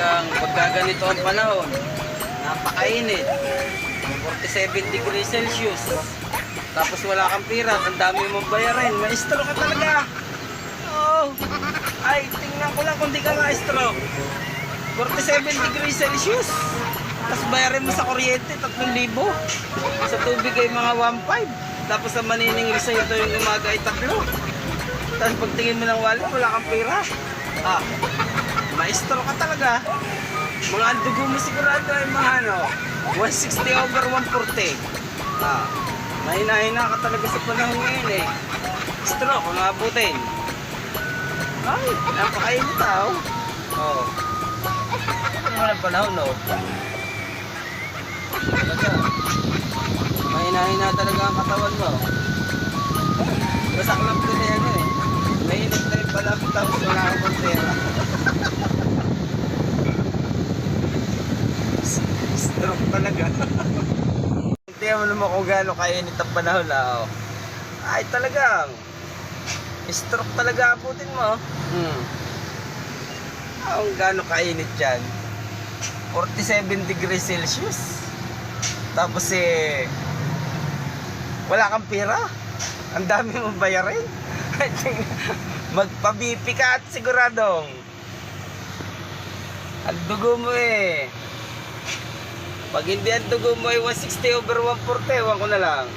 talagang pagka ganito ang panahon, napakainit, 47 degrees Celsius, tapos wala kang pira, ang dami mong bayarin, maestro ka talaga. Oo. Ay, tingnan ko lang kung di ka maestro. 47 degrees Celsius, tapos bayarin mo sa kuryente 3,000, sa tubig ay mga 1,500, tapos sa maniningil sa'yo ito yung umaga ay 3. Tapos pagtingin mo ng wallet, wala kang pera. Ah, maestro ka talaga. Mga dugo mo sigurado ay mga 160 over 140. Ah, mahina-hina ka talaga sa panahon ngayon eh. Maestro, kung abutin. Ay, napakainit tao. Oh. Ano mo ng panahon, no? Talaga. Mahina-hina talaga ang katawan mo. Basak lang ko na yan eh. Mainit na yung pala tapos wala akong pera. Stroke talaga. Tingnan mo naman kung gaano kainit ang panahon na. Ay talagang stroke talaga abutin mo. Ang gaano kainit dyan. 47 degrees Celsius. Tapos wala kang pera. Ang dami mong bayarin. Magpa-BP ka at siguradong ang dugo mo pag hindi ang dugo mo ay 160 over 140, ewan ko na lang.